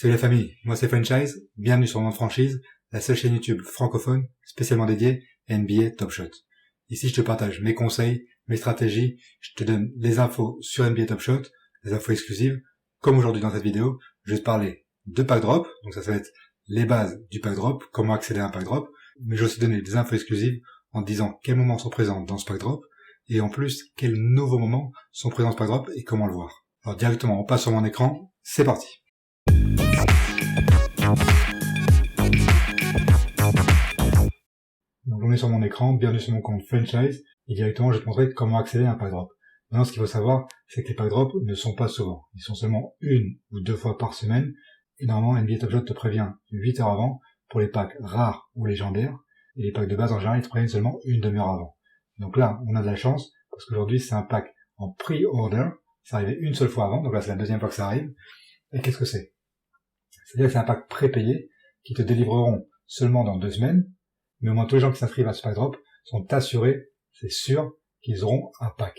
Salut la famille, moi c'est Franchise, bienvenue sur Mon Franchise, la seule chaîne YouTube francophone spécialement dédiée à NBA Top Shot. Ici je te partage mes conseils, mes stratégies, je te donne les infos sur NBA Top Shot, les infos exclusives, comme aujourd'hui dans cette vidéo, je vais te parler de pack drop, donc ça va être les bases du pack drop, comment accéder à un pack drop, mais je vais aussi donner des infos exclusives en te disant quels moments sont présents dans ce pack drop, et en plus quels nouveaux moments sont présents dans ce pack drop et comment le voir. Alors directement on passe sur mon écran, c'est parti. Donc on est sur mon écran, bienvenue sur mon compte Franchise, et directement je vais te montrer comment accéder à un pack drop. Maintenant ce qu'il faut savoir, c'est que les pack drops ne sont pas souvent, ils sont seulement une ou deux fois par semaine, et normalement NBA Top Shot te prévient 8 heures avant pour les packs rares ou légendaires, et les packs de base en général ils te préviennent seulement une demi-heure avant. Donc là on a de la chance, parce qu'aujourd'hui c'est un pack en pre-order, c'est arrivé une seule fois avant, donc là c'est la deuxième fois que ça arrive, et qu'est-ce que c'est? C'est-à-dire que c'est un pack prépayé qui te délivreront seulement dans 2 semaines, mais au moins tous les gens qui s'inscrivent à ce pack drop sont assurés, c'est sûr, qu'ils auront un pack.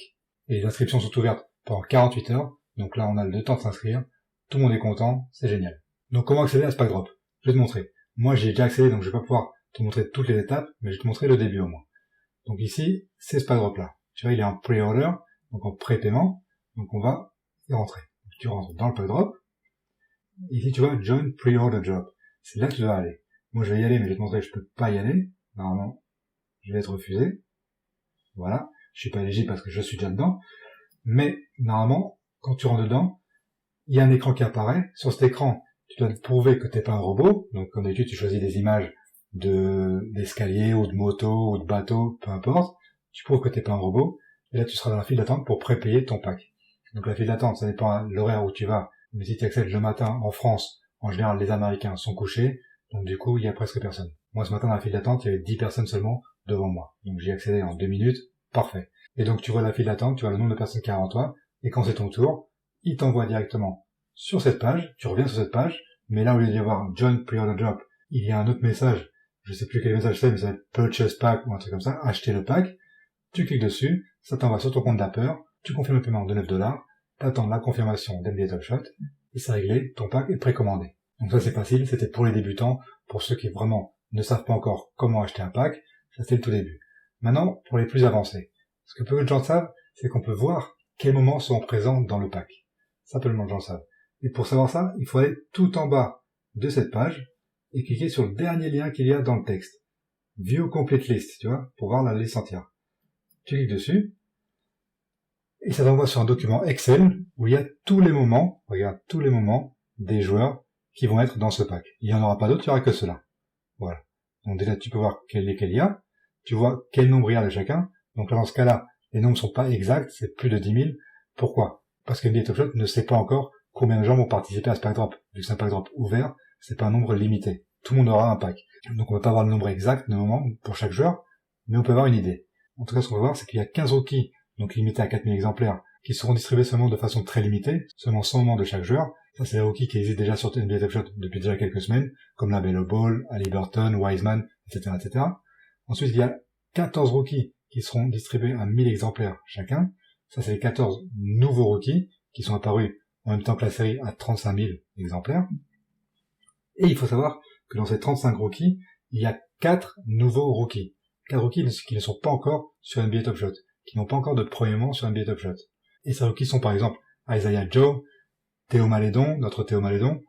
Et les inscriptions sont ouvertes pendant 48 heures, donc là on a le temps de s'inscrire, tout le monde est content, c'est génial. Donc comment accéder à ce pack drop? Je vais te montrer. Moi j'ai déjà accédé, donc je vais pas pouvoir te montrer toutes les étapes, mais je vais te montrer le début au moins. Donc ici, c'est ce pack drop là. Tu vois, il est en pre-order, donc en pré-paiement, donc on va y rentrer. Tu rentres dans le pack drop. Ici, tu vois, Join Pre-Order Job. C'est là que tu dois aller. Moi, je vais y aller, mais je vais te montrer que je peux pas y aller. Normalement, je vais être refusé. Voilà. Je suis pas éligible parce que je suis déjà dedans. Mais, normalement, quand tu rentres dedans, il y a un écran qui apparaît. Sur cet écran, tu dois te prouver que t'es pas un robot. Donc, comme d'habitude, tu choisis des images d'escalier ou de moto ou de bateau, peu importe. Tu prouves que t'es pas un robot. Et là, tu seras dans la file d'attente pour prépayer ton pack. Donc, la file d'attente, ça dépend de l'horaire où tu vas. Mais si tu accèdes le matin en France, en général les Américains sont couchés, donc du coup il y a presque personne. Moi ce matin dans la file d'attente, il y avait 10 personnes seulement devant moi. Donc j'ai accédé en 2 minutes, parfait. Et donc tu vois la file d'attente, tu vois le nombre de personnes qui y a avant toi, et quand c'est ton tour, il t'envoie directement sur cette page, tu reviens sur cette page, mais là au lieu d'y avoir Join Pre-Order Job, il y a un autre message, je sais plus quel message c'est, mais ça va être Purchase Pack ou un truc comme ça, acheter le pack, tu cliques dessus, ça t'envoie sur ton compte d'Apple, tu confirmes le paiement de $9, t'attends la confirmation d'NBA Top Shot, et c'est réglé, ton pack est précommandé. Donc ça c'est facile, c'était pour les débutants, pour ceux qui vraiment ne savent pas encore comment acheter un pack, ça c'est le tout début. Maintenant, pour les plus avancés, ce que peu de gens savent, c'est qu'on peut voir quels moments sont présents dans le pack. Ça peu de gens savent. Et pour savoir ça, il faut aller tout en bas de cette page, et cliquer sur le dernier lien qu'il y a dans le texte. View Complete List, tu vois, pour voir la liste entière. Tu cliques dessus, et ça t'envoie sur un document Excel où il y a tous les moments, regarde, tous les moments des joueurs qui vont être dans ce pack. Il n'y en aura pas d'autres, il n'y aura que ceux-là. Voilà. Donc déjà, tu peux voir lesquels il y a. Tu vois quel nombre il y a de chacun. Donc là, dans ce cas-là, les nombres sont pas exacts, c'est plus de 10 000. Pourquoi? Parce que NBA Top Shot ne sait pas encore combien de gens vont participer à ce pack drop. Vu que c'est un pack drop ouvert, c'est pas un nombre limité. Tout le monde aura un pack. Donc on va pas avoir le nombre exact de moments pour chaque joueur, mais on peut avoir une idée. En tout cas, ce qu'on va voir, c'est qu'il y a 15 rookies, donc limité à 4000 exemplaires, qui seront distribués seulement de façon très limitée, seulement 100 moments de chaque joueur. Ça, c'est les rookies qui existent déjà sur NBA Top Shot depuis déjà quelques semaines, comme la Bello Ball, Haliburton, Wiseman, etc., etc. Ensuite, il y a 14 rookies qui seront distribués à 1000 exemplaires chacun. Ça, c'est les 14 nouveaux rookies qui sont apparus en même temps que la série à 35 000 exemplaires. Et il faut savoir que dans ces 35 rookies, il y a 4 nouveaux rookies. 4 rookies qui ne sont pas encore sur NBA Top Shot, qui n'ont pas encore de premier moment sur NBA Top Shot. Et ces rookies sont par exemple Isaiah Joe, Théo Malédon, notre Théo Malédon.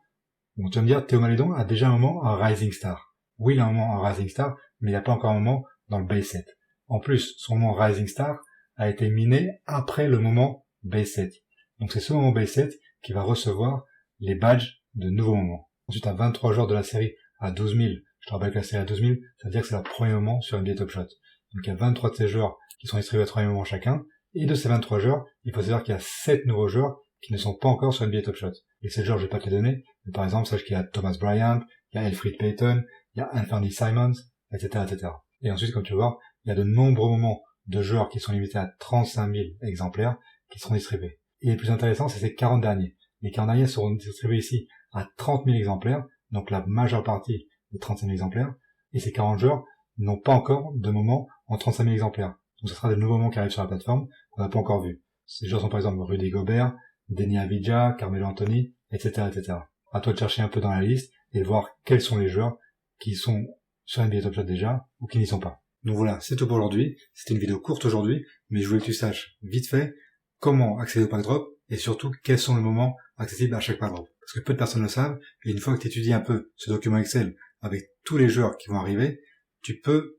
Bon, tu vas me dire, Théo Malédon a déjà un moment en Rising Star. Oui, il a un moment en Rising Star, mais il n'y a pas encore un moment dans le base set. En plus, son moment Rising Star a été miné après le moment base set. Donc c'est ce moment base set qui va recevoir les badges de nouveaux moments. Ensuite, à 23 joueurs de la série à 12 000, je te rappelle que la série à 12 000, ça veut dire que c'est leur premier moment sur NBA Top Shot. Donc il y a 23 de ces joueurs qui sont distribués à 3 moments chacun, et de ces 23 joueurs, il faut savoir qu'il y a 7 nouveaux joueurs qui ne sont pas encore sur NBA Top Shot. Et ces joueurs, je vais pas te les donner, mais par exemple, sache qu'il y a Thomas Bryant, il y a Elfrid Payton, il y a Anthony Simons, etc., etc. Et ensuite, comme tu vas voir, il y a de nombreux moments de joueurs qui sont limités à 35 000 exemplaires qui seront distribués. Et le plus intéressant, c'est ces 40 derniers. Les 40 derniers seront distribués ici à 30 000 exemplaires, donc la majeure partie des 35 000 exemplaires, et ces 40 joueurs n'ont pas encore de moment en 35 000 exemplaires. Donc ce sera des nouveaux moments qui arrivent sur la plateforme qu'on n'a pas encore vus. Ces joueurs sont par exemple Rudy Gobert, Deni Avdija, Carmelo Anthony, etc., etc. à toi de chercher un peu dans la liste et de voir quels sont les joueurs qui sont sur NBA Top Shot déjà ou qui n'y sont pas. Donc voilà, c'est tout pour aujourd'hui. C'était une vidéo courte aujourd'hui, mais je voulais que tu saches vite fait comment accéder au pack drop et surtout quels sont les moments accessibles à chaque pack drop. Parce que peu de personnes le savent, et une fois que tu étudies un peu ce document Excel avec tous les joueurs qui vont arriver, tu peux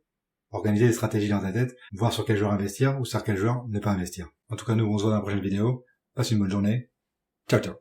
organiser des stratégies dans ta tête, voir sur quel joueur investir ou sur quel joueur ne pas investir. En tout cas, nous, on se voit dans la prochaine vidéo. Passe une bonne journée. Ciao, ciao.